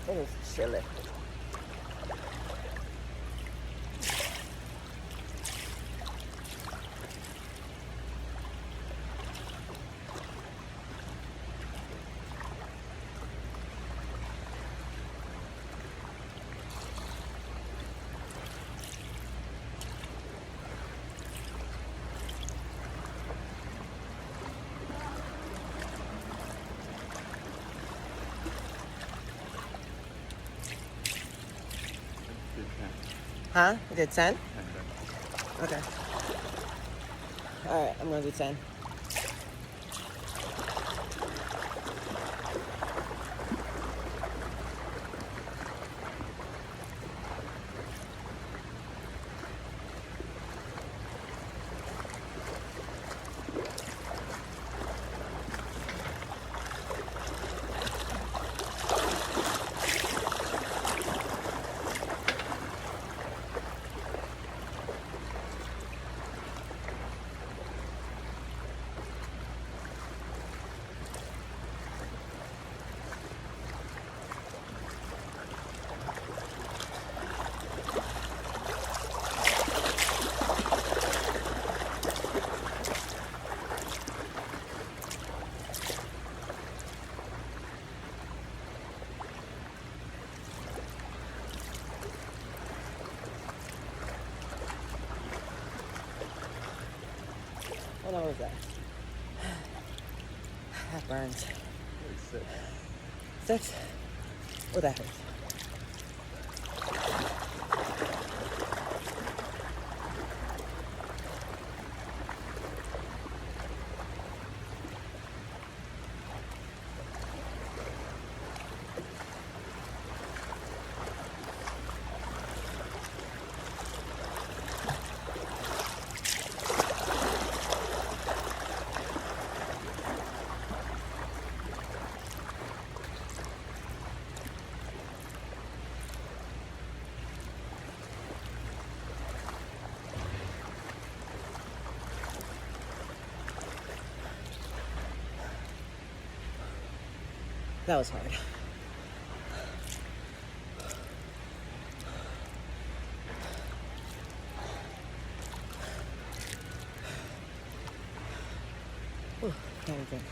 It is chilly. Huh? You did 10? Okay. Alright, I'm gonna do 10. What was that? That burns. 6? Oh, that hurts. That was hard. Ooh, can't drink.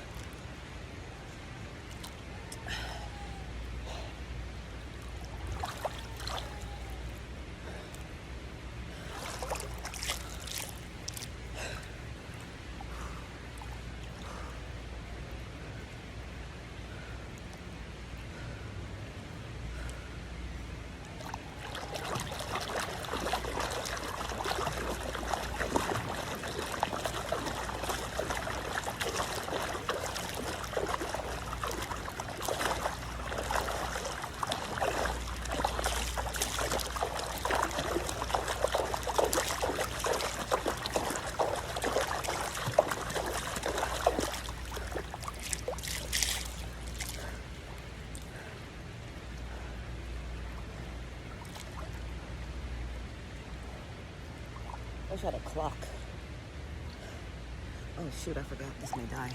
I wish I had a clock. Oh shoot, I forgot. This may die.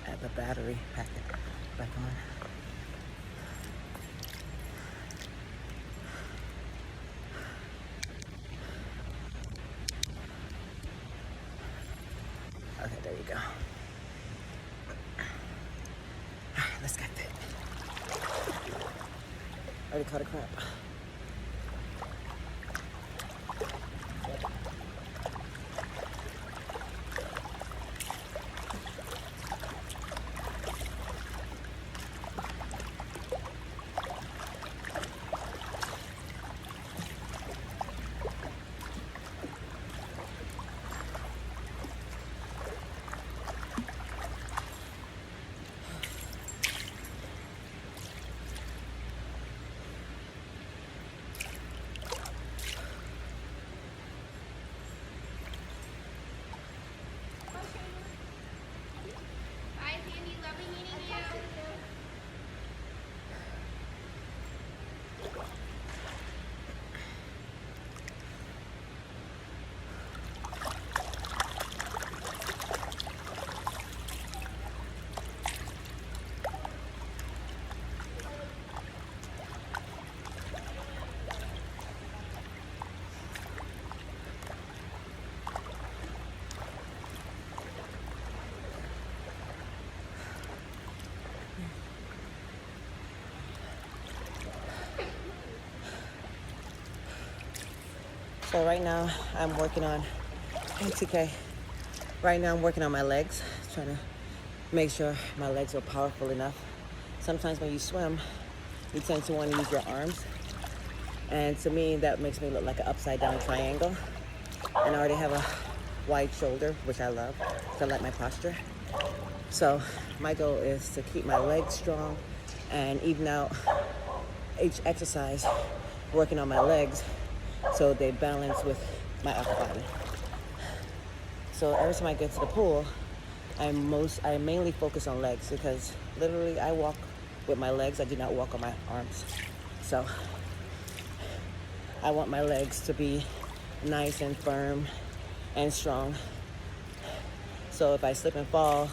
Add the battery packet back on. Okay, there you go. Alright, let's get fit. Already caught a cramp. So right now I'm working on, hey TK, right now I'm working on my legs, trying to make sure my legs are powerful enough. Sometimes when you swim, you tend to want to use your arms. And to me, that makes me look like an upside down triangle. And I already have a wide shoulder, which I love, because I like my posture. So my goal is to keep my legs strong and even out each exercise, working on my legs so they balance with my upper body. So every time I get to the pool, I mainly focus on legs because literally I walk with my legs. I do not walk on my arms. So I want my legs to be nice and firm and strong. So if I slip and fall,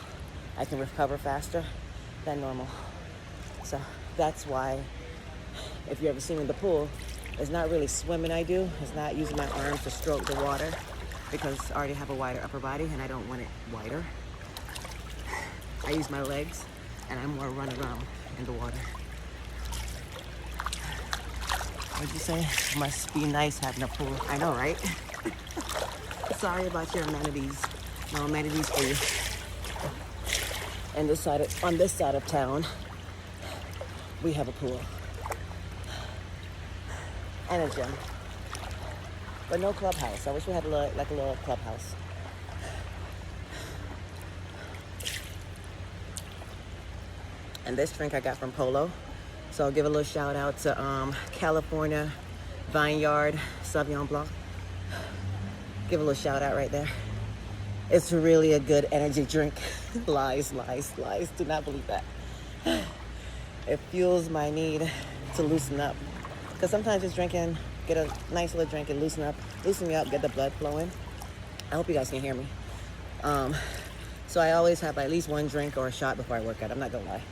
I can recover faster than normal. So that's why, if you ever seen me in the pool, it's not really swimming I do. It's not using my arms to stroke the water because I already have a wider upper body and I don't want it wider. I use my legs and I more run around in the water. What'd you say? Must be nice having a pool. I know, right? Sorry about your amenities. No amenities for you. And on this side of town, we have a pool and a gym, but no clubhouse. I wish we had a little clubhouse. And this drink I got from Polo. So I'll give a little shout out to California Vineyard Sauvignon Blanc. Give a little shout out right there. It's really a good energy drink. Lies. Do not believe that. It fuels my need to loosen up. Because sometimes just drinking, get a nice little drink and loosen me up, get the blood flowing. I hope you guys can hear me. So I always have at least one drink or a shot before I work out. I'm not gonna lie.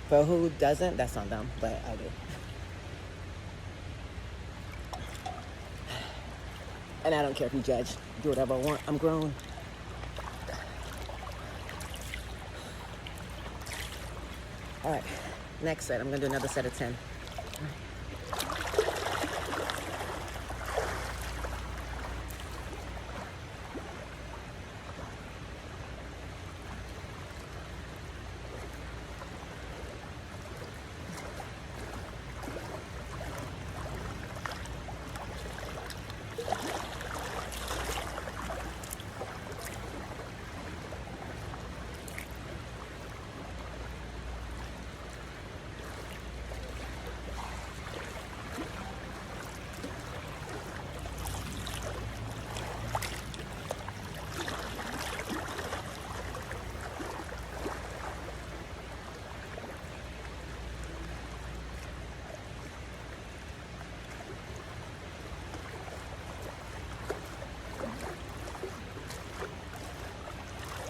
For who doesn't, that's not them, but I do. And I don't care if you judge. Do whatever I want. I'm grown. All right, next set. I'm gonna do another set of 10.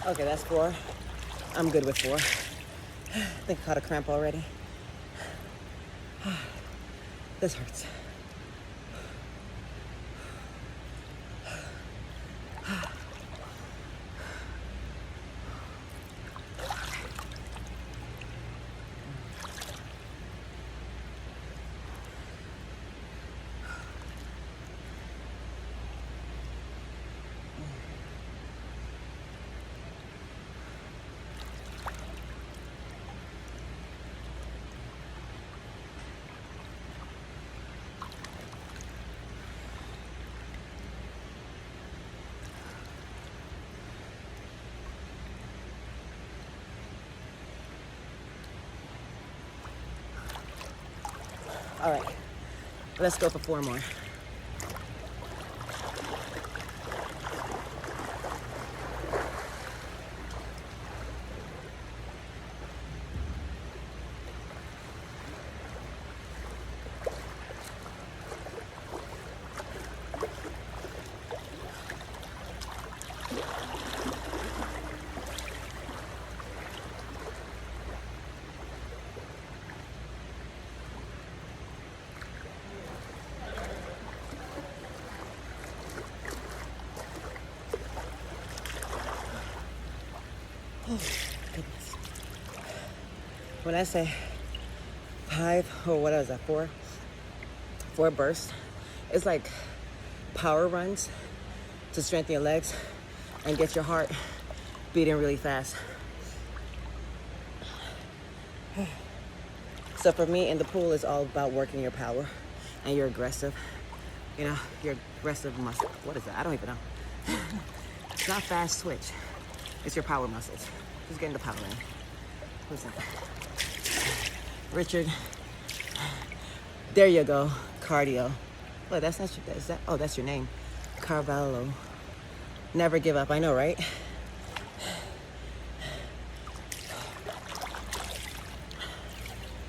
Okay, that's 4. I'm good with 4. I think I caught a cramp already. This hurts. All right, let's go for 4 more. Oh, goodness. When I say 5, or what is that, 4 bursts, it's like power runs to strengthen your legs and get your heart beating really fast. So for me, in the pool, it's all about working your power and your aggressive, you know, your aggressive muscle. What is that? I don't even know. It's not fast twitch. It's your power muscles. Just getting the power in. Who's that? Richard. There you go. Cardio. Oh, that's not your, is that? Oh, that's your name. Carvalho. Never give up. I know, right?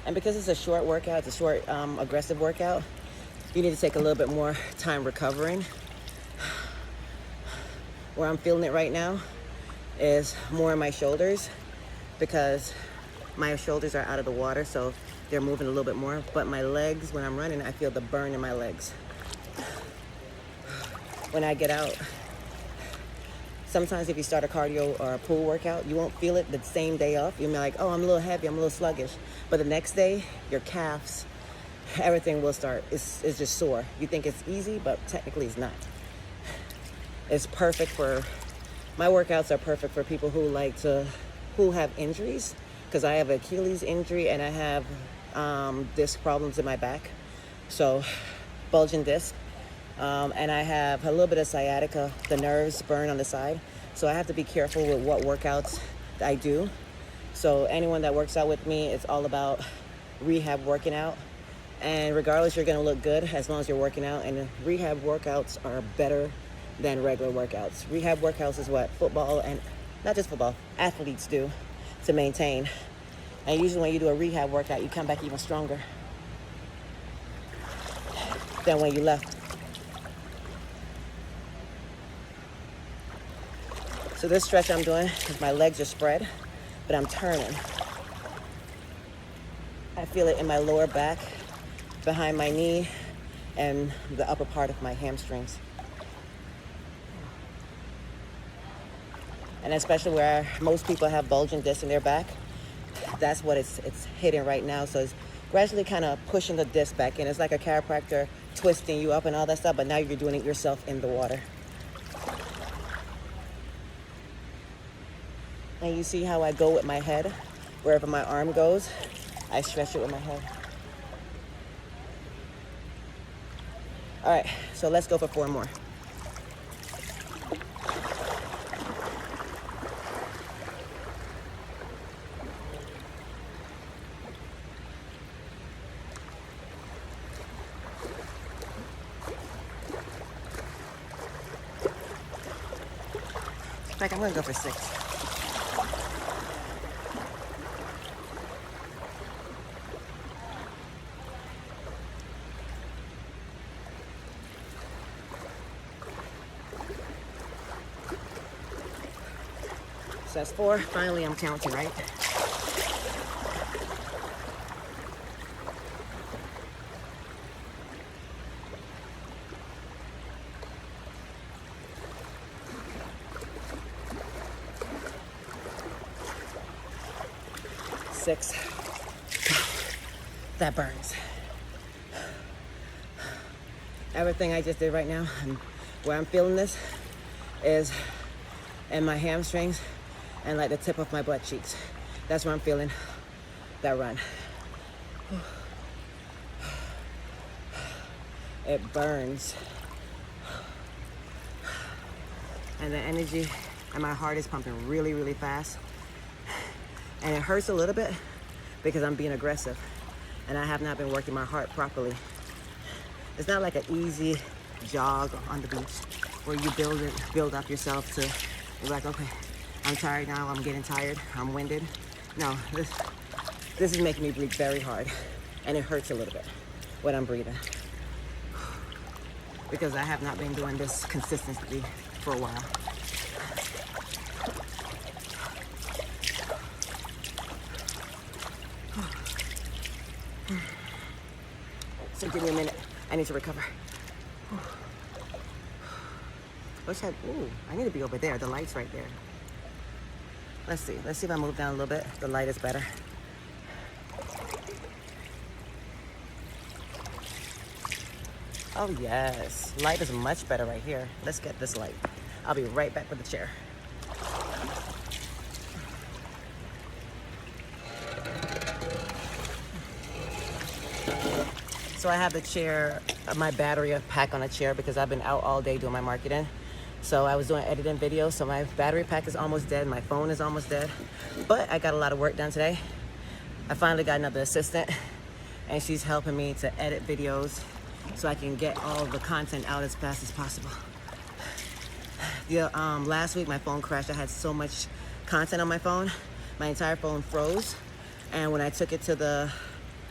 And because it's a short workout, it's a short, aggressive workout, you need to take a little bit more time recovering. Where I'm feeling it right now is more in my shoulders because my shoulders are out of the water, so they're moving a little bit more. But my legs, when I'm running, I feel the burn in my legs. When I get out, sometimes if you start a cardio or a pool workout, you won't feel it the same day off. You'll be like, oh, I'm a little heavy, I'm a little sluggish. But the next day, your calves, everything will start, it's just sore. You think it's easy, but technically it's not. It's perfect for, my workouts are perfect for people who who have injuries, because I have Achilles injury and I have disc problems in my back. So, bulging disc. And I have a little bit of sciatica, the nerves burn on the side. So I have to be careful with what workouts I do. So anyone that works out with me, it's all about rehab working out. And regardless, you're gonna look good as long as you're working out. And rehab workouts are better than regular workouts. Rehab workouts is what football, and not just football, athletes do to maintain. And usually when you do a rehab workout, you come back even stronger than when you left. So this stretch I'm doing is my legs are spread, but I'm turning. I feel it in my lower back, behind my knee, and the upper part of my hamstrings. And especially where most people have bulging discs in their back, that's what it's hitting right now. So it's gradually kind of pushing the disc back in. It's like a chiropractor twisting you up and all that stuff, but now you're doing it yourself in the water. And you see how I go with my head? Wherever my arm goes, I stretch it with my head. All right, so let's go for 4 more. In fact, I'm gonna go for 6. So that's 4. Finally, I'm counting, right? Six. That burns. Everything I just did right now, and where I'm feeling this is in my hamstrings and like the tip of my butt cheeks. That's where I'm feeling that run. It burns. And the energy and my heart is pumping really, really fast. And it hurts a little bit because I'm being aggressive and I have not been working my heart properly. It's not like an easy jog on the beach where you build up yourself to, you're like, okay, I'm tired now, I'm getting tired, I'm winded. No, this is making me breathe very hard and it hurts a little bit when I'm breathing because I have not been doing this consistently for a while. So give me a minute. I need to recover. I need to be over there. The light's right there. Let's see. Let's see if I move down a little bit. The light is better. Oh yes, light is much better right here. Let's get this light. I'll be right back with the chair. So I have the chair, my battery pack on a chair because I've been out all day doing my marketing. So I was doing editing videos, so my battery pack is almost dead. My phone is almost dead. But I got a lot of work done today. I finally got another assistant, and she's helping me to edit videos so I can get all the content out as fast as possible. Last week my phone crashed. I had so much content on my phone. My entire phone froze. And when I took it to the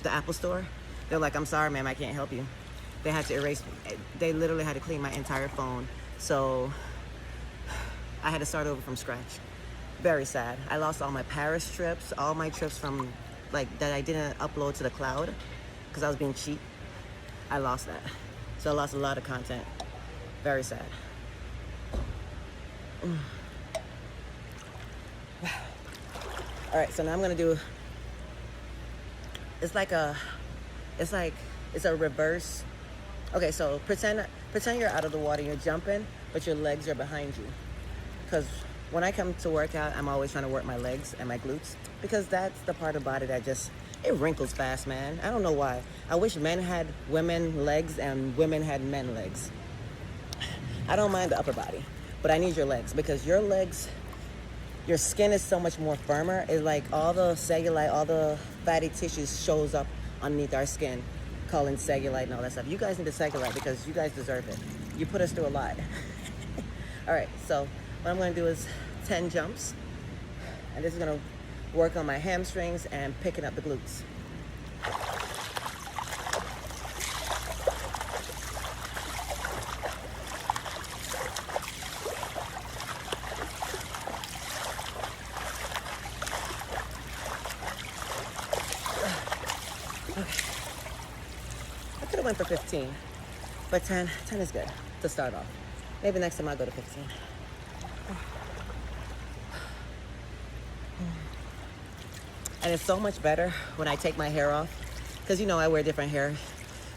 Apple store, they're like, I'm sorry, ma'am, I can't help you. They had to erase, they literally had to clean my entire phone. So I had to start over from scratch. Very sad. I lost all my Paris trips, all my trips from that I didn't upload to the cloud because I was being cheap. I lost that. So I lost a lot of content. Very sad. All right, so now I'm gonna do, it's a reverse. Okay, so pretend you're out of the water, you're jumping, but your legs are behind you. Because when I come to work out, I'm always trying to work my legs and my glutes because that's the part of the body that just, it wrinkles fast, man. I don't know why. I wish men had women legs and women had men legs. I don't mind the upper body, but I need your legs because your legs, your skin is so much more firmer. It's like all the cellulite, all the fatty tissues shows up underneath our skin, calling cellulite and all that stuff. You guys need the cellulite because you guys deserve it. You put us through a lot. All right, so what I'm gonna do is 10 jumps, and this is gonna work on my hamstrings and picking up the glutes. I could have went for 15, but 10 is good to start off. Maybe next time I'll go to 15. And it's so much better when I take my hair off because I wear different hair.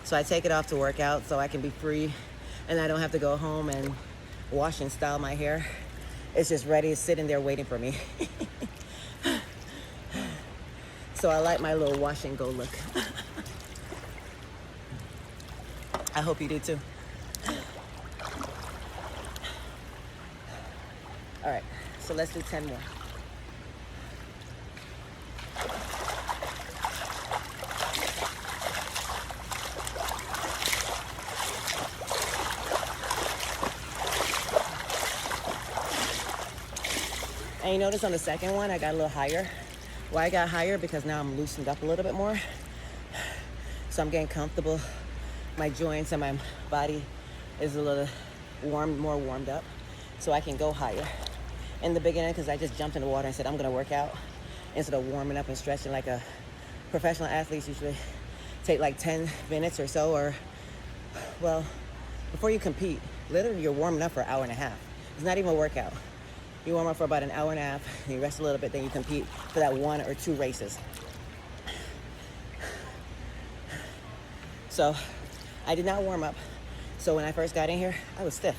So I take it off to work out so I can be free and I don't have to go home and wash and style my hair. It's just ready, sitting there waiting for me. So I like my little wash and go look. I hope you do too. All right, so let's do 10 more. And you notice on the second one, I got a little higher. Why I got higher? Because now I'm loosened up a little bit more. So I'm getting comfortable. My joints and my body is a little more warmed up. So I can go higher. In the beginning, because I just jumped in the water and said, I'm gonna work out. Instead of warming up and stretching like a professional athletes usually take like 10 minutes or so, or, well, before you compete, literally you're warming up for an hour and a half. It's not even a workout. You warm up for about an hour and a half, and you rest a little bit, then you compete for that 1 or 2 races. So I did not warm up. So when I first got in here, I was stiff.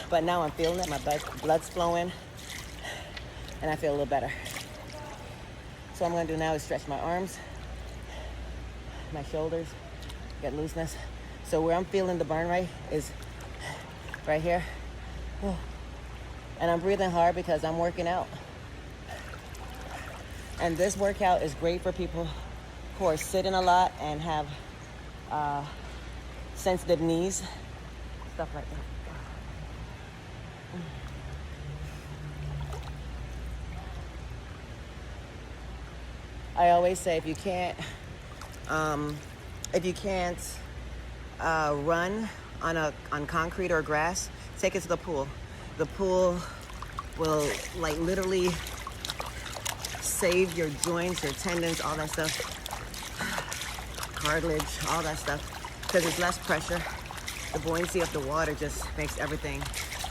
But now I'm feeling it, my blood's flowing, and I feel a little better. So what I'm gonna do now is stretch my arms, my shoulders, get looseness. So where I'm feeling the burn right is right here. And I'm breathing hard because I'm working out. And this workout is great for people who are sitting a lot and have sensitive knees, stuff like that. I always say if you can't run on concrete or grass, take it to the pool. The pool will like literally save your joints, your tendons, all that stuff, cartilage, all that stuff, because it's less pressure. The buoyancy of the water just makes everything,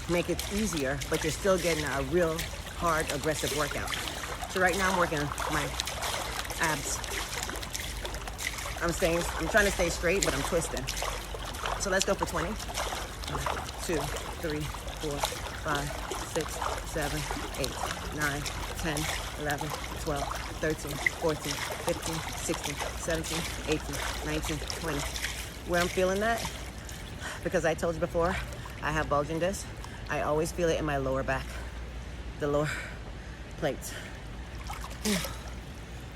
make it easier, but you're still getting a real hard, aggressive workout. So right now I'm working on my abs. I'm trying to stay straight, but I'm twisting. So let's go for 20. 1, 2, 3, 4, 5, 6, 7, 8, 9, 10, 11, 12, 13, 14, 15, 16, 17, 18, 19, 20. Where I'm feeling that, because I told you before, I have bulging disc. I always feel it in my lower back, the lower plates.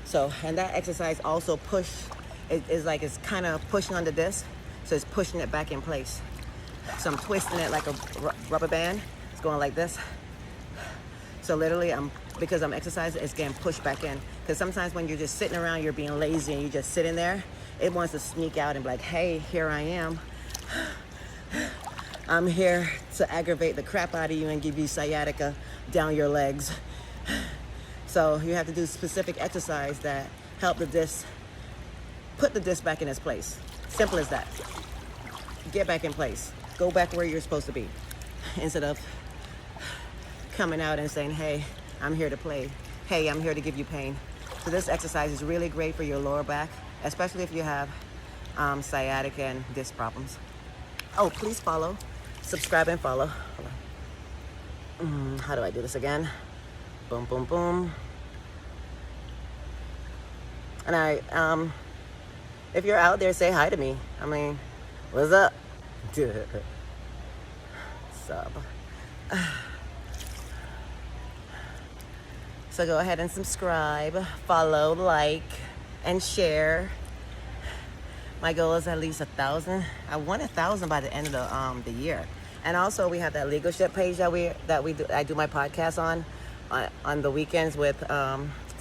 So, and that exercise also is like it's kind of pushing on the disc, so it's pushing it back in place. So I'm twisting it like a rubber band. It's going like this. So literally, because I'm exercising, it's getting pushed back in. Because sometimes when you're just sitting around, you're being lazy and you're just sitting there, it wants to sneak out and be like, hey, here I am. I'm here to aggravate the crap out of you and give you sciatica down your legs. So you have to do specific exercise that help the disc, put the disc back in its place. Simple as that. Get back in place. Go back where you're supposed to be. Instead of coming out and saying, hey, I'm here to play. Hey, I'm here to give you pain. So this exercise is really great for your lower back, especially if you have sciatica and disc problems. Oh, please follow, subscribe and follow. Hold on. How do I do this again? Boom, boom, boom. And if you're out there, say hi to me. I mean, what's up? Sub. So go ahead and subscribe, follow, like, and share. My goal is at least 1,000. I want 1,000 by the end of the year. And also we have that leadership page I do my podcast on the weekends with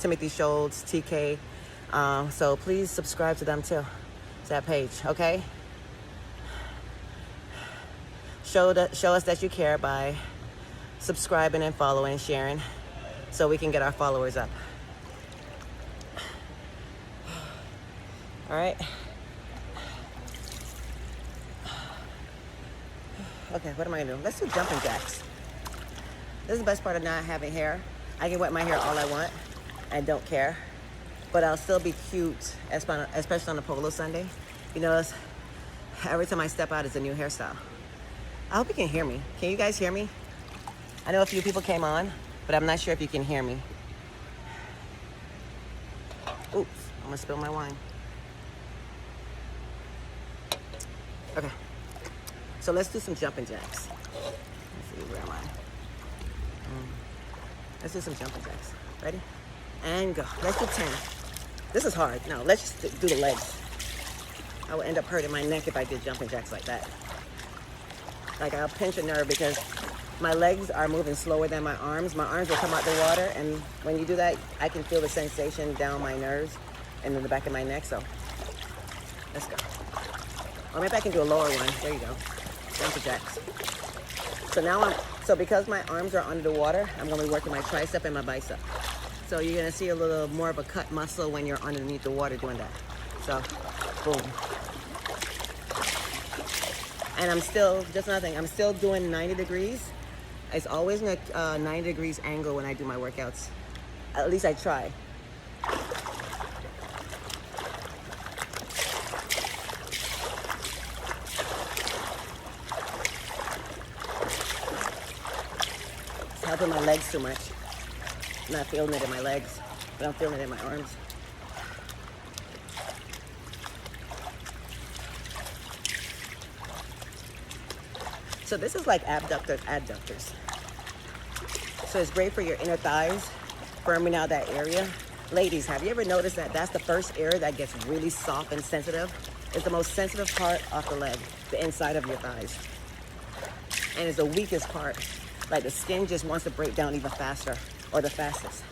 Timothy Schultz, TK. So please subscribe to them too, to that page, okay? Show us that you care by subscribing and following and sharing, so we can get our followers up. All right. Okay, what am I gonna do? Let's do jumping jacks. This is the best part of not having hair. I can wet my hair all I want. I don't care. But I'll still be cute, especially on a polo Sunday. You notice every time I step out, it's a new hairstyle. I hope you can hear me. Can you guys hear me? I know a few people came on, but I'm not sure if you can hear me. Oops, I'm gonna spill my wine. Okay, so let's do some jumping jacks. Let's see, where am I? Let's do some jumping jacks. Ready? And go. Let's do 10. This is hard. No, let's just do the legs. I would end up hurting my neck if I did jumping jacks like that. Like I'll pinch a nerve because my legs are moving slower than my arms. My arms will come out the water, and when you do that, I can feel the sensation down my nerves and in the back of my neck. So let's go. Or maybe I can do a lower one. There you go. Jumping jacks. So now so because my arms are under the water, I'm gonna be working my tricep and my bicep. So you're gonna see a little more of a cut muscle when you're underneath the water doing that. So, boom. And I'm still, just another thing, I'm still doing 90 degrees. It's always in a 90 degrees angle when I do my workouts. At least I try. It's helping my legs too much. I'm not feeling it in my legs, but I'm feeling it in my arms. So this is like adductors. So it's great for your inner thighs, firming out that area. Ladies, have you ever noticed that that's the first area that gets really soft and sensitive? It's the most sensitive part of the leg, the inside of your thighs. And it's the weakest part. Like the skin just wants to break down even faster, or the fastest.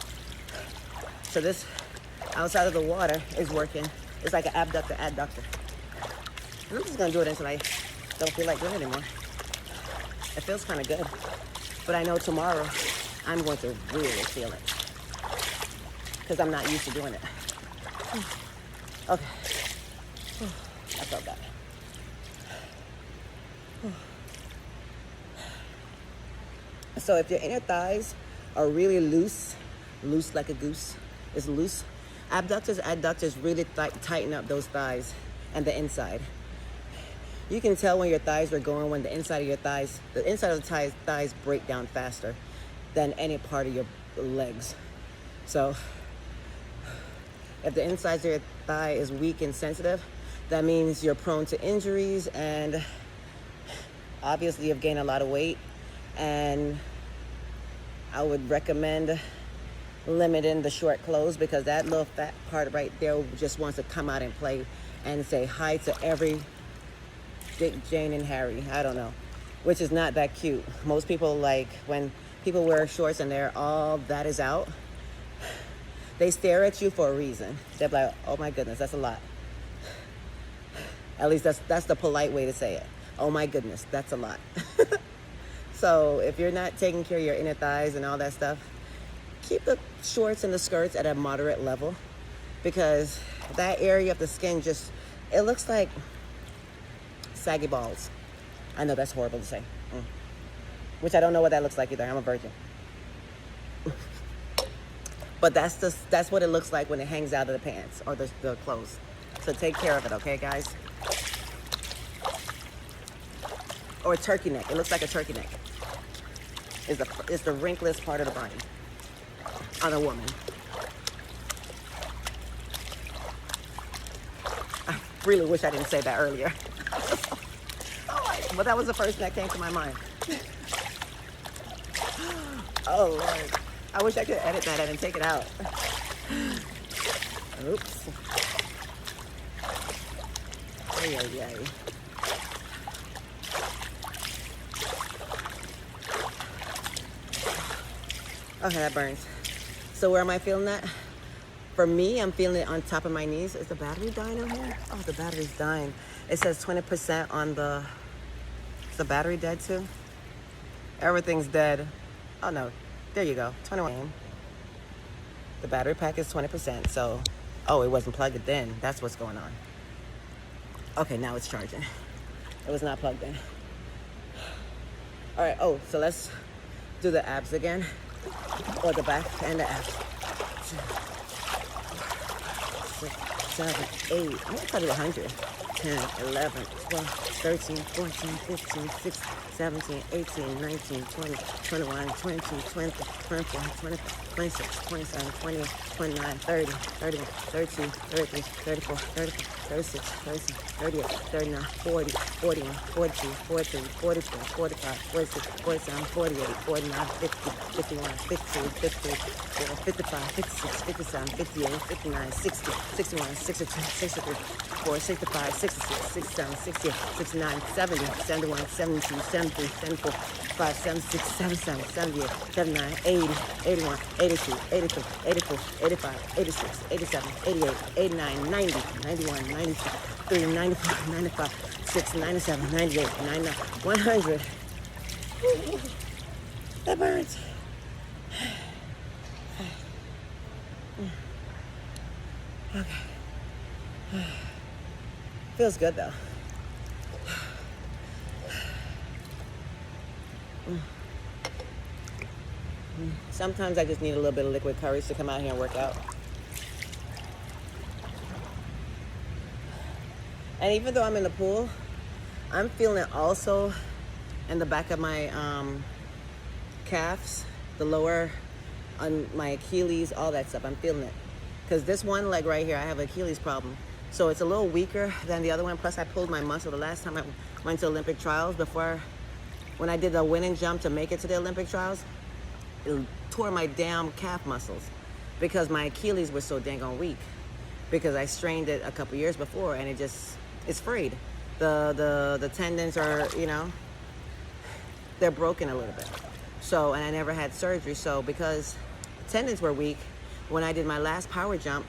So this outside of the water is working. It's like an adductor. I'm just gonna do it until I don't feel like doing it anymore. It feels kind of good, but I know tomorrow I'm going to really feel it because I'm not used to doing it. Okay, I felt that. So if your inner thighs are really loose like a goose, it's loose. Adductors really tighten up those thighs and the inside. You can tell when your thighs are going when the inside of the thighs break down faster than any part of your legs. So if the insides of your thigh is weak and sensitive, that means you're prone to injuries, and obviously you've gained a lot of weight. And I would recommend limiting the short clothes, because that little fat part right there just wants to come out and play and say hi to every Dick, Jane, and Harry. I don't know, which is not that cute. Most people, like when people wear shorts and all that is out, they stare at you for a reason. They're like, oh my goodness, that's a lot. At least that's the polite way to say it. Oh my goodness, that's a lot. So if you're not taking care of your inner thighs and all that stuff, keep the shorts and the skirts at a moderate level, because that area of the skin it looks like saggy balls. I know that's horrible to say. Which I don't know what that looks like either. I'm a virgin. But that's what it looks like when it hangs out of the pants or the clothes. So take care of it, okay, guys? Or a turkey neck. It looks like a turkey neck. It's the wrinkliest part of the body on a woman. I really wish I didn't say that earlier. But that was the first that came to my mind. Oh, Lord. I wish I could edit that and take it out. Oops. Ay, ay, ay. Okay, that burns. So where am I feeling that? For me, I'm feeling it on top of my knees. Is the battery dying on here? Oh, the battery's dying. It says 20% on the... Is the battery dead too? Everything's dead. Oh no, there you go, 21. The battery pack is 20%, so... Oh, it wasn't plugged in. That's what's going on. Okay, now it's charging. It was not plugged in. All right, oh, so let's do the abs again. Or the back and the abs. 6, 7, 8. I'm gonna try to do 100. 10, 11, 12, 13, 14, 15, 16, 17, 18, 19, 20, 21, 22, 20, 24, 25, 26, 27, 28, 29, 30, 31, 32, 33, 34, 35, 36, 37, 38, 39, 40, 41, 42, 43, 44, 45, 46, 47, 48, 49, 50, 51, 52, 53, 55, 56, 57, 58, 59, 60, 61, 62, 63, 64, 65, 66, 67, 68, 69, 70, 71, 72, 73, 74, 75, 76, 77, 78, 79, 80, 81, 82, 83, 84, 85, 86, 87, 88, 89, 90, 91, 92, 3, 94, 95, 6, 97, 98, 99, 100. That burns. Okay. Feels good though. Sometimes I just need a little bit of liquid courage to come out here and work out. And even though I'm in the pool, I'm feeling it also in the back of my calves, the lower, on my Achilles, all that stuff. I'm feeling it. Because this one leg right here, I have an Achilles problem. So it's a little weaker than the other one. Plus I pulled my muscle the last time I went to Olympic trials when I did the winning jump to make it to the Olympic trials. It tore my damn calf muscles because my Achilles were so dang on weak, because I strained it a couple years before, and it's frayed. The tendons are, they're broken a little bit. So, and I never had surgery. So because tendons were weak, when I did my last power jump,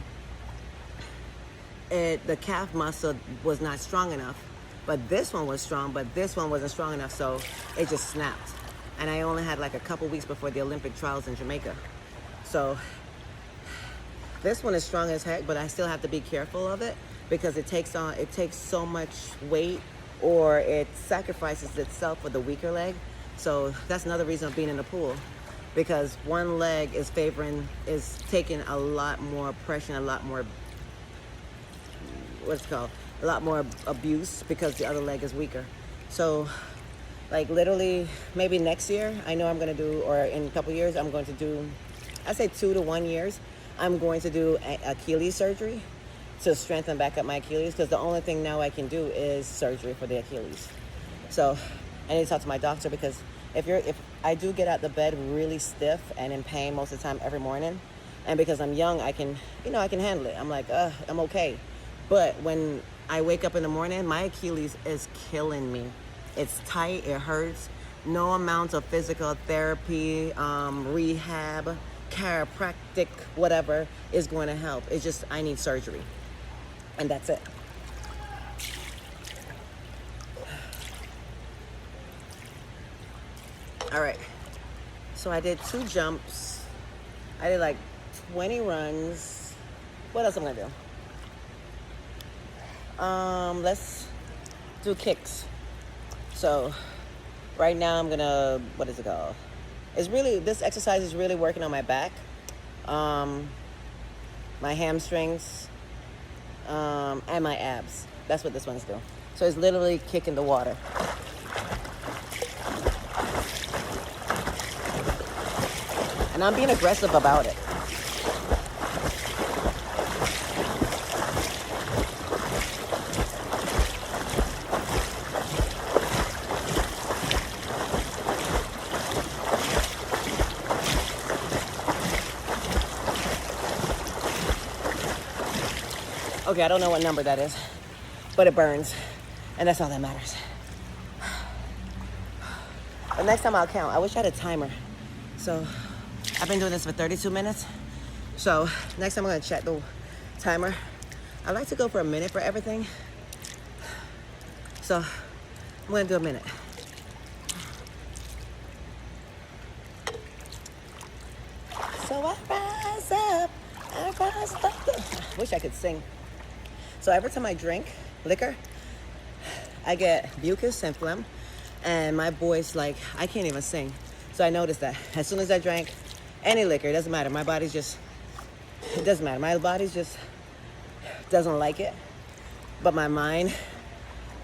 the calf muscle was not strong enough. But this one was strong, but this one wasn't strong enough, so it just snapped. And I only had like a couple weeks before the Olympic trials in Jamaica. So this one is strong as heck, but I still have to be careful of it, because it takes so much weight, or it sacrifices itself for the weaker leg. So that's another reason of being in the pool, because one leg is taking a lot more pressure, a lot more, a lot more abuse because the other leg is weaker. So like literally maybe next year, I know I'm gonna do, or in a couple years, I'm going to do, I say 2 to 1 years, I'm going to do Achilles surgery to strengthen back up my Achilles, because the only thing now I can do is surgery for the Achilles. So I need to talk to my doctor, because if I do get out the bed really stiff and in pain most of the time every morning, and because I'm young, I can handle it. I'm like, I'm okay. But when I wake up in the morning, my Achilles is killing me. It's tight, it hurts. No amount of physical therapy, rehab, chiropractic, whatever is going to help. It's just, I need surgery. And that's it. All right. So I did 2 jumps. I did like 20 runs. What else am I gonna do? Let's do kicks. So right now I'm gonna, what is it called? This exercise is really working on my back, my hamstrings, and my abs. That's what this one's doing. So it's literally kicking the water. And I'm being aggressive about it. Okay, I don't know what number that is, but it burns, and that's all that matters. But next time I'll count. I wish I had a timer. So I've been doing this for 32 minutes. So next time I'm gonna check the timer. I like to go for a minute for everything. So I'm gonna do a minute. So I rise up, I rise up. I wish I could sing. So every time I drink liquor, I get mucus and phlegm, and my voice, like, I can't even sing. So I noticed that as soon as I drank any liquor, it doesn't matter. My body's just, it doesn't matter. My body's just doesn't like it, but my mind,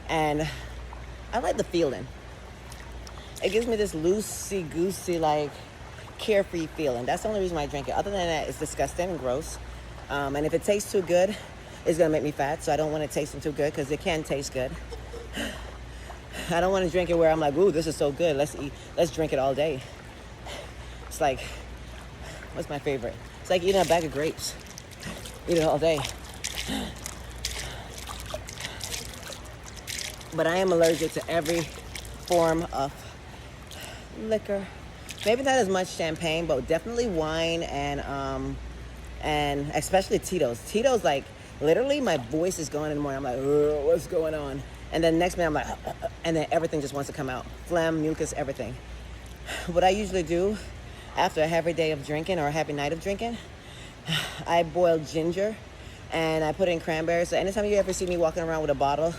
and I like the feeling. It gives me this loosey-goosey, like, carefree feeling. That's the only reason why I drink it. Other than that, it's disgusting and gross. And if it tastes too good, it's gonna make me fat, so I don't want it tasting too good, because it can taste good. I don't want to drink it where I'm like, ooh, this is so good, let's drink it all day. It's like, what's my favorite? It's like eating a bag of grapes. Eat it all day. But I am allergic to every form of liquor. Maybe not as much champagne, but definitely wine and especially Tito's. Tito's, like, literally my voice is going in the morning. I'm like, what's going on? And then next minute I'm like, and then everything just wants to come out. Phlegm, mucus, everything. What I usually do after a heavy day of drinking or a heavy night of drinking, I boil ginger and I put in cranberries. So anytime you ever see me walking around with a bottle,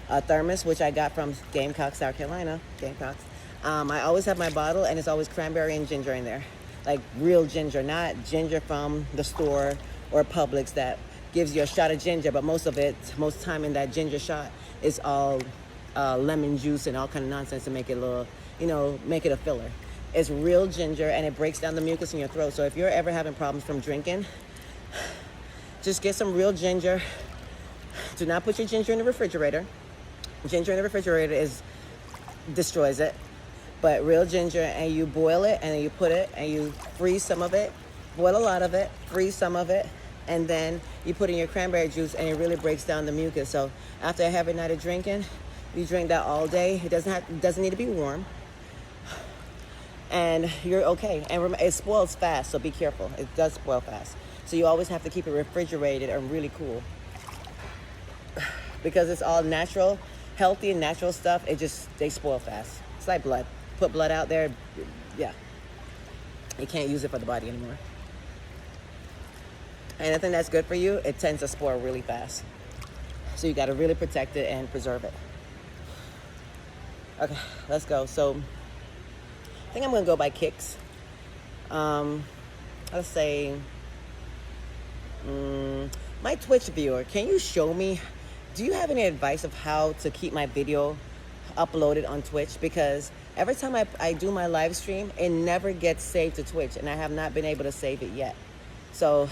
a thermos, which I got from Gamecock, South Carolina, Gamecocks, I always have my bottle, and it's always cranberry and ginger in there. Like real ginger, not ginger from the store or Publix that gives you a shot of ginger, but most time in that ginger shot is all lemon juice and all kind of nonsense to make it a little, make it a filler. It's real ginger, and it breaks down the mucus in your throat. So if you're ever having problems from drinking, just get some real ginger. Do not put your ginger in the refrigerator. Ginger in the refrigerator destroys it. But real ginger, and you boil it, and then you put it, and you freeze some of it, boil a lot of it, freeze some of it, and then you put in your cranberry juice, and it really breaks down the mucus. So after a heavy night of drinking, you drink that all day. It doesn't need to be warm, and you're okay. And remember, it spoils fast, so be careful. It does spoil fast. So you always have to keep it refrigerated and really cool, because it's all natural, healthy and natural stuff. They spoil fast. It's like blood. Put blood out there, yeah. You can't use it for the body anymore. Anything that's good for you, it tends to spoil really fast. So you got to really protect it and preserve it. Okay, let's go. So I think I'm going to go by kicks. Let's say my Twitch viewer, can you show me do you have any advice of how to keep my video uploaded on Twitch? Because every time I do my live stream, it never gets saved to Twitch, and I have not been able to save it yet. So,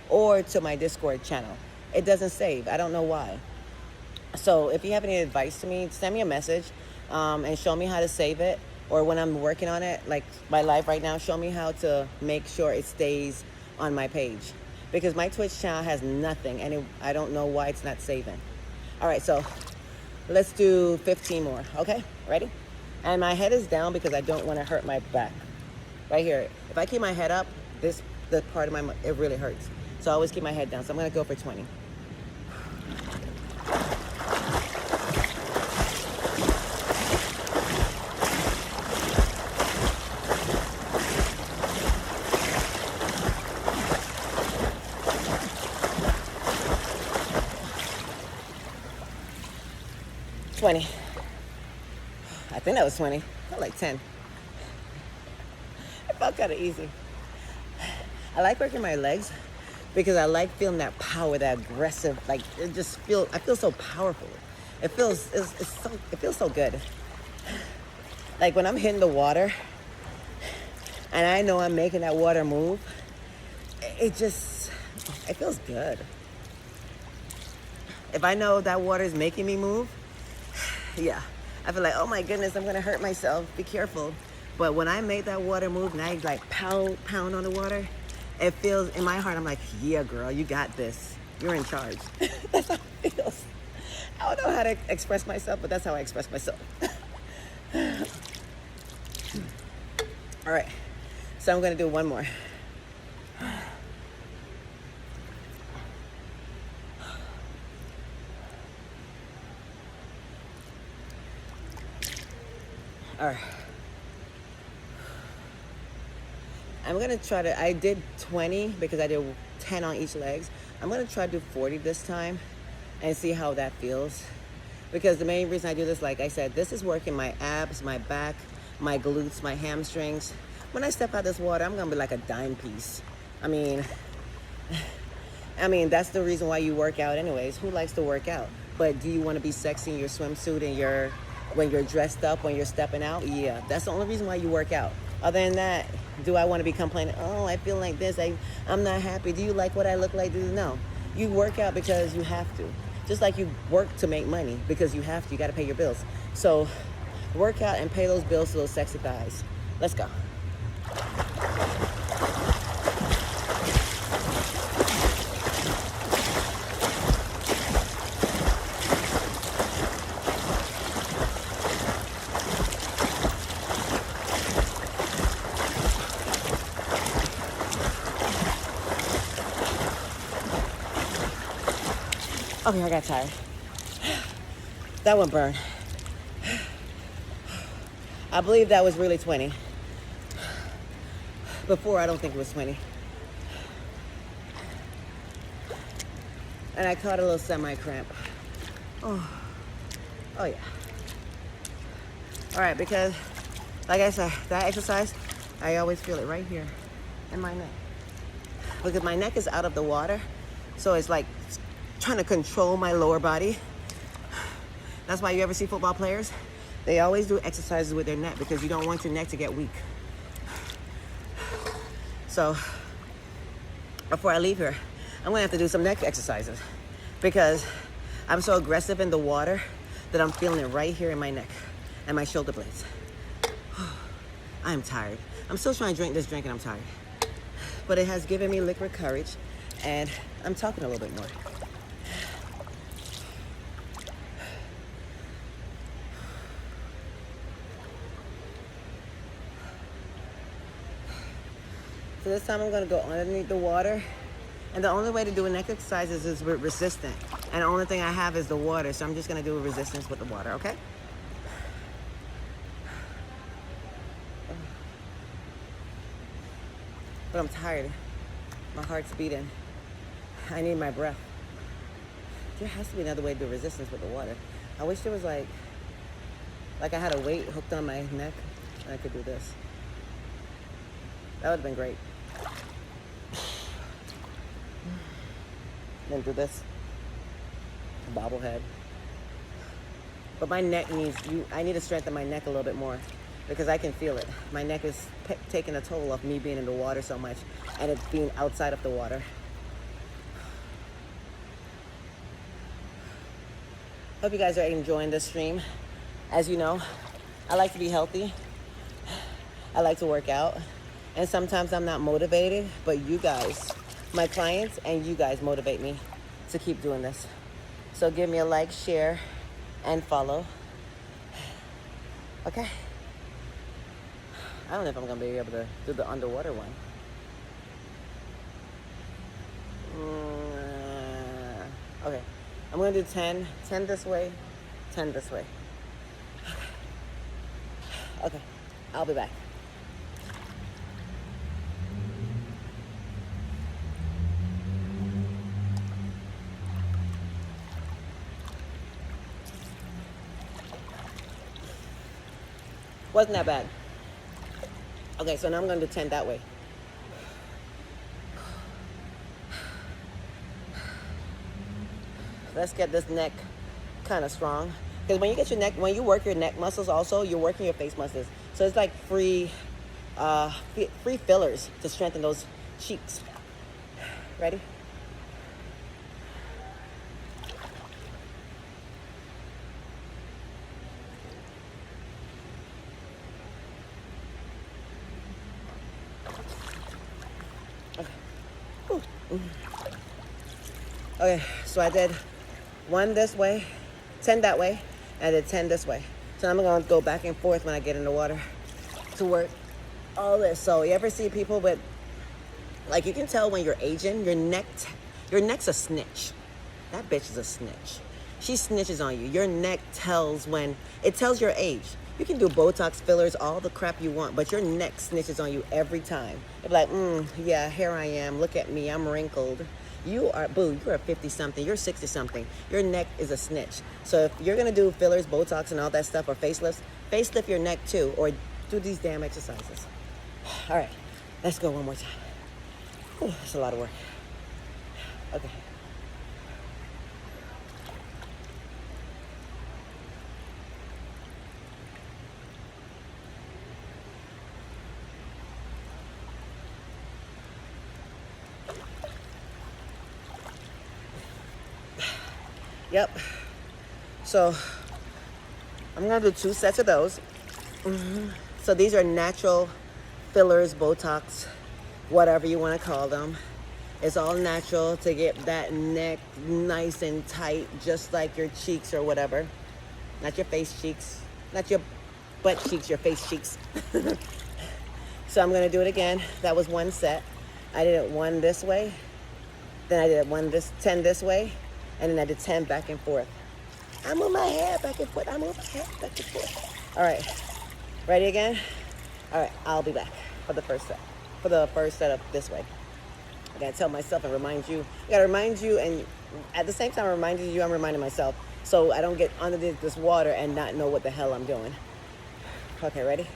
or to my Discord channel. It doesn't save. I don't know why. So if you have any advice to me, send me a message and show me how to save it. Or when I'm working on it, like my live right now, show me how to make sure it stays on my page. Because my Twitch channel has nothing, and I don't know why it's not saving. All right, so let's do 15 more, okay? Ready? And my head is down because I don't want to hurt my back. Right here. If I keep my head up, the part of it really hurts. So I always keep my head down. So I'm going to go for 20. I think that was 20. I felt like 10. It felt kind of easy. I like working my legs because I like feeling that power, that aggressive, like I feel so powerful. It feels so good. Like when I'm hitting the water and I know I'm making that water move, it feels good. If I know that water is making me move, yeah, I feel like, oh my goodness, I'm gonna hurt myself, be careful. But when I make that water move and I like pound on the water, it feels, in my heart, I'm like, yeah, girl, you got this. You're in charge. That's how it feels. I don't know how to express myself, but that's how I express myself. All right, so I'm gonna do one more. All right. I'm gonna try to, I did 20 because I did 10 on each legs. I'm gonna try to do 40 this time and see how that feels. Because the main reason I do this, like I said, this is working my abs, my back, my glutes, my hamstrings. When I step out this water, I'm gonna be like a dime piece. I mean, that's the reason why you work out anyways. Who likes to work out? But do you wanna be sexy in your swimsuit and when you're dressed up, when you're stepping out? Yeah, that's the only reason why you work out. Other than that, do I want to be complaining? Oh, I feel like this. I'm not happy. Do you like what I look like? No. You work out because you have to. Just like you work to make money because you have to. You got to pay your bills. So work out and pay those bills to those sexy thighs. Let's go. Okay, I got tired. That one burned. I believe that was really 20. Before, I don't think it was 20. And I caught a little semi-cramp. Oh yeah. All right, because like I said, that exercise, I always feel it right here in my neck. Because my neck is out of the water, so it's like trying to control my lower body. That's why you ever see football players, they always do exercises with their neck because you don't want your neck to get weak. So before I leave here, I'm gonna have to do some neck exercises because I'm so aggressive in the water that I'm feeling it right here in my neck and my shoulder blades. I'm tired. I'm still trying to drink this drink and I'm tired. But it has given me liquid courage and I'm talking a little bit more. So this time I'm gonna go underneath the water. And the only way to do a neck exercise is with resistance. And the only thing I have is the water. So I'm just gonna do a resistance with the water, okay? But I'm tired. My heart's beating. I need my breath. There has to be another way to do resistance with the water. I wish there was like I had a weight hooked on my neck and I could do this. That would have been great. Then do this. bobblehead. But my neck needs, I need to strengthen my neck a little bit more because I can feel it. My neck is taking a toll of me being in the water so much and it being outside of the water. Hope you guys are enjoying this stream. As you know, I like to be healthy. I like to work out. And sometimes I'm not motivated, but you guys, my clients and you guys motivate me to keep doing this. So give me a like, share, and follow. Okay. I don't know if I'm gonna be able to do the underwater one. Okay, I'm gonna do 10 this way, 10 this way. Okay, I'll be back. Wasn't that bad. Okay, so now I'm gonna do 10 that way. Let's get this neck kind of strong. Because when you get your neck, when you work your neck muscles also, you're working your face muscles. So it's like free fillers to strengthen those cheeks. Ready? Okay, so I did 1 this way, 10 that way, and I did 10 this way. So I'm gonna go back and forth when I get in the water to work all this. So you ever see people with, like, you can tell when you're aging, your neck's a snitch. That bitch is a snitch. She snitches on you. Your neck tells your age. You can do Botox, fillers, all the crap you want, but your neck snitches on you every time. It's like, yeah, here I am. Look at me, I'm wrinkled. You're a 50-something, you're 60-something. Your neck is a snitch. So if you're gonna do fillers, Botox, and all that stuff, or facelifts, facelift your neck too, or do these damn exercises. All right, let's go one more time. Ooh, that's a lot of work. Okay. Yep. So I'm gonna do 2 sets of those. So these are natural fillers, Botox, whatever you want to call them. It's all natural to get that neck nice and tight, just like your cheeks or whatever. Not your face cheeks, not your butt cheeks, your face cheeks. So I'm gonna do it again. That was 1 set. I did it 1 this way, then I did 10 this way, and then I did 10 back and forth. I move my head back and forth. I move my head back and forth. All right, ready again? All right, I'll be back for the first set. For the first set of this way. I gotta tell myself and remind you. I gotta remind you, and at the same time I'm reminding you, I'm reminding myself, so I don't get under this water and not know what the hell I'm doing. Okay, ready?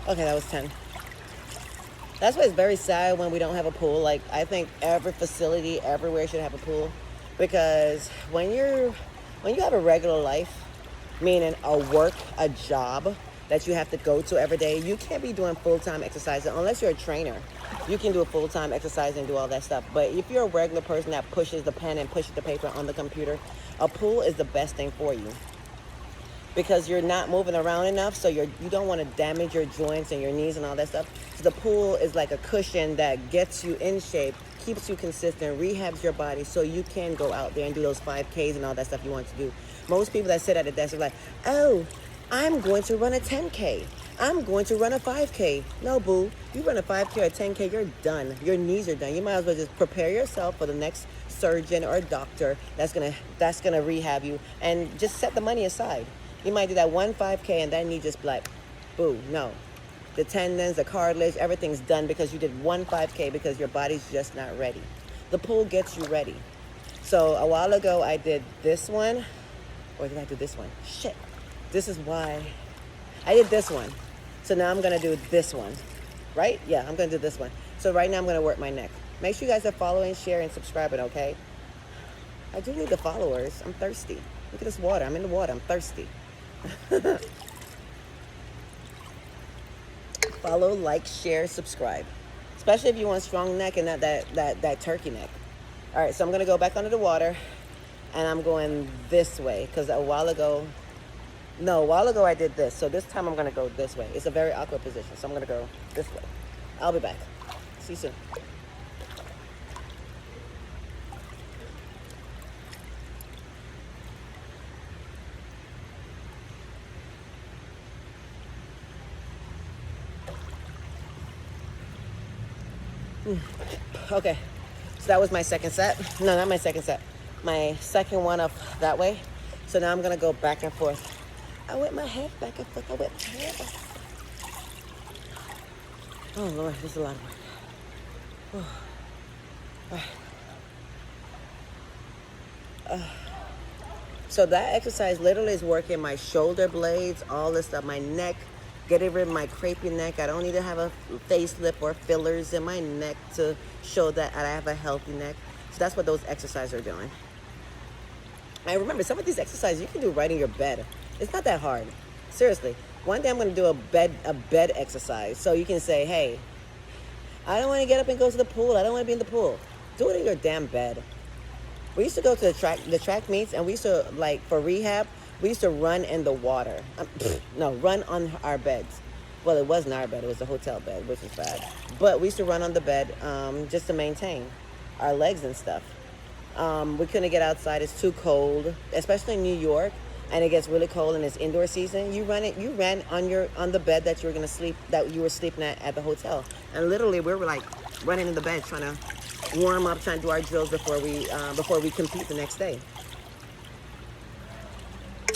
Okay, that was 10. That's why it's very sad when we don't have a pool. Like, I think every facility everywhere should have a pool, because when you have a regular life, meaning a job that you have to go to every day, you can't be doing full-time exercise unless you're a trainer. You can do a full-time exercise and do all that stuff. But if you're a regular person that pushes the pen and pushes the paper on the computer, a pool is the best thing for you. Because you're not moving around enough, so you don't want to damage your joints and your knees and all that stuff. So the pool is like a cushion that gets you in shape, keeps you consistent, rehabs your body, so you can go out there and do those 5Ks and all that stuff you want to do. Most people that sit at a desk are like, oh, I'm going to run a 10K. I'm going to run a 5K. No, boo. You run a 5K or a 10K, you're done. Your knees are done. You might as well just prepare yourself for the next surgeon or doctor that's gonna rehab you, and just set the money aside. You might do that 1 5K and then you just like, boo, no. The tendons, the cartilage, everything's done because you did 1 5K because your body's just not ready. The pool gets you ready. So a while ago I did this one, or did I do this one? Shit. This is why I did this one. So now I'm gonna do this one, right? Yeah, I'm gonna do this one. So right now I'm gonna work my neck. Make sure you guys are following, sharing, subscribing, okay? I do need the followers. I'm thirsty. Look at this water. I'm in the water. I'm thirsty. Follow, like, share, subscribe. Especially if you want strong neck and not that turkey neck. All right, so I'm gonna go back under the water, and I'm going this way because a while ago I did this. So this time I'm gonna go this way. It's a very awkward position, so I'm gonna go this way. I'll be back. See you soon. Okay, so that was my second set. No, not my second set. My second one up that way. So now I'm gonna go back and forth. I whip my head back and forth. I whip my head back. Oh Lord, this is a lot of work. Oh. All right. So that exercise literally is working my shoulder blades, all this stuff, my neck, getting rid of my crepey neck. I don't need to have a facelift or fillers in my neck to show that I have a healthy neck. So that's what those exercises are doing. And remember, some of these exercises you can do right in your bed. It's not that hard. Seriously. One day I'm going to do a bed exercise. So you can say, hey, I don't want to get up and go to the pool. I don't want to be in the pool. Do it in your damn bed. We used to go to the track meets, and we used to, like, for rehab, we used to run in the water. Run on our beds. Well, it wasn't our bed. It was a hotel bed, which was bad. But we used to run on the bed just to maintain our legs and stuff. We couldn't get outside. It's too cold, especially in New York, and it gets really cold and it's indoor season. You ran on the bed that you were gonna sleep, that you were sleeping at the hotel. And literally, we were like running in the bed, trying to warm up, trying to do our drills before we compete the next day.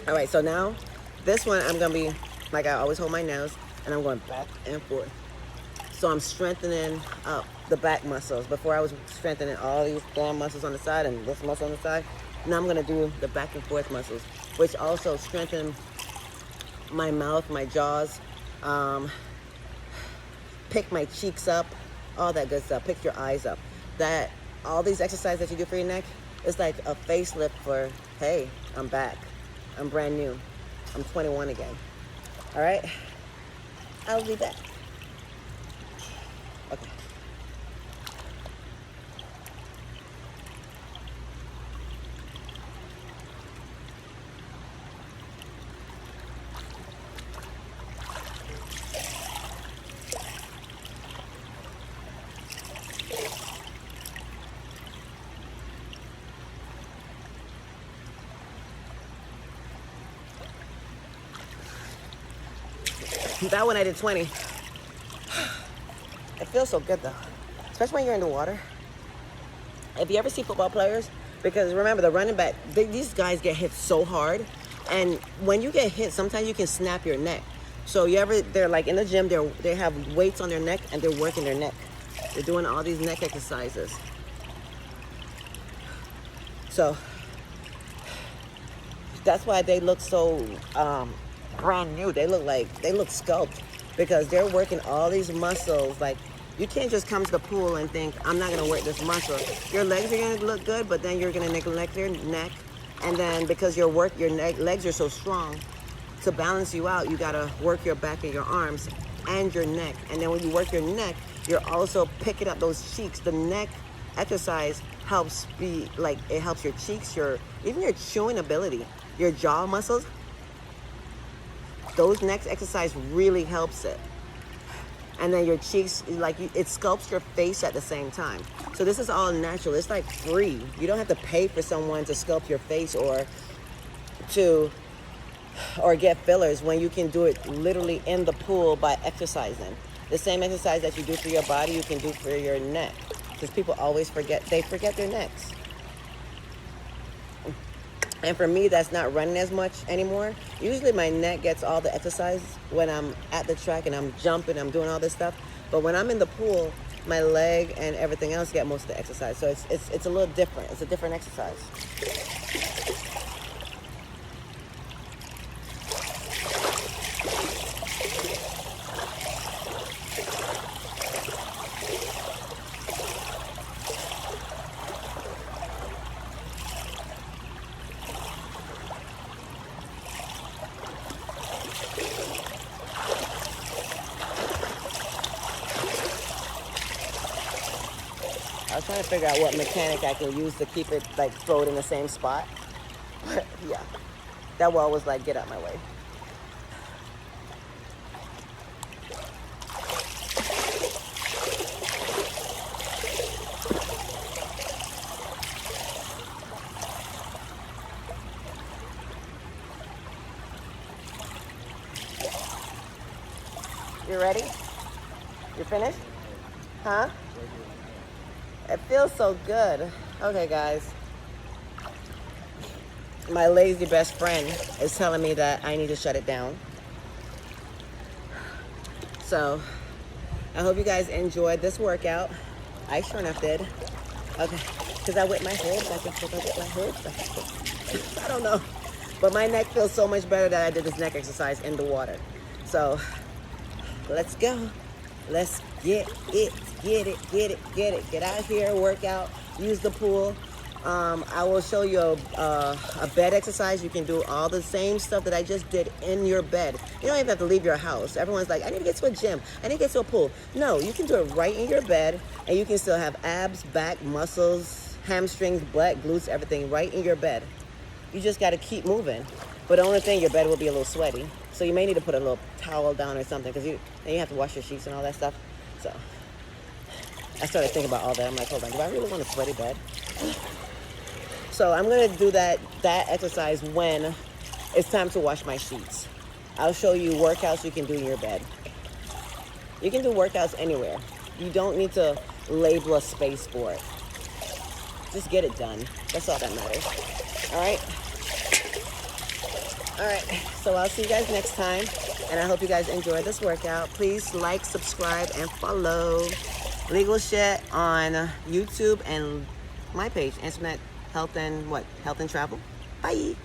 All right, so now this one I'm gonna be like, I always hold my nose, and I'm going back and forth. So I'm strengthening up the back muscles. Before I was strengthening all these damn muscles on the side and this muscle on the side. Now I'm gonna do the back and forth muscles, which also strengthen my mouth, my jaws, pick my cheeks up, all that good stuff. Pick your eyes up. All these exercises that you do for your neck, it's like a facelift for, hey, I'm back. I'm brand new. I'm 21 again. All right? I'll be back. Okay. That one I did 20. It feels so good though, especially when you're in the water. If you ever see football players, because remember the running back, these guys get hit so hard, and when you get hit, sometimes you can snap your neck. So they're like in the gym, they have weights on their neck and they're working their neck. They're doing all these neck exercises. So that's why they look so brand new. They look sculpted because they're working all these muscles. Like, you can't just come to the pool and think, I'm not gonna work this muscle. Your legs are gonna look good, but then you're gonna neglect your neck. And then because your legs are so strong, to balance you out, you gotta work your back and your arms and your neck. And then when you work your neck, you're also picking up those cheeks. The neck exercise helps it helps your cheeks, even your chewing ability, your jaw muscles. Those neck exercise really helps it. And then your cheeks, it sculpts your face at the same time. So this is all natural. It's like free. You don't have to pay for someone to sculpt your face or get fillers when you can do it literally in the pool by exercising. The same exercise that you do for your body, you can do for your neck. Because people always forget their necks. And for me, that's not running as much anymore. Usually my neck gets all the exercise when I'm at the track and I'm jumping, I'm doing all this stuff. But when I'm in the pool, my leg and everything else get most of the exercise. So it's a little different. It's a different exercise. I was trying to figure out what mechanic I can use to keep it, like, throw it in the same spot. But yeah, that wall was like, get out my way. You ready? You finished? Huh? It feels so good. Okay, guys. My lazy best friend is telling me that I need to shut it down. So, I hope you guys enjoyed this workout. I sure enough did. Okay, because I whip my head back and forth. I whip my head back and forth. I don't know. But my neck feels so much better that I did this neck exercise in the water. So, let's go. Let's get it. Get out here, work out, use the pool. I will show you a bed exercise. You can do all the same stuff that I just did in your bed. You don't even have to leave your house. Everyone's like, I need to get to a gym. I need to get to a pool. No, you can do it right in your bed, and you can still have abs, back, muscles, hamstrings, butt, glutes, everything right in your bed. You just got to keep moving. But the only thing, your bed will be a little sweaty. So you may need to put a little towel down or something, because then you have to wash your sheets and all that stuff. So I started thinking about all that. I'm like, hold on, do I really want a sweaty bed? So I'm going to do that exercise when it's time to wash my sheets. I'll show you workouts you can do in your bed. You can do workouts anywhere. You don't need to label a space for it. Just get it done. That's all that matters. All right? All right. So I'll see you guys next time. And I hope you guys enjoy this workout. Please like, subscribe, and follow 𝐄𝐦𝐚𝐢𝐥 on YouTube and my page, Internet Health and Travel. Bye.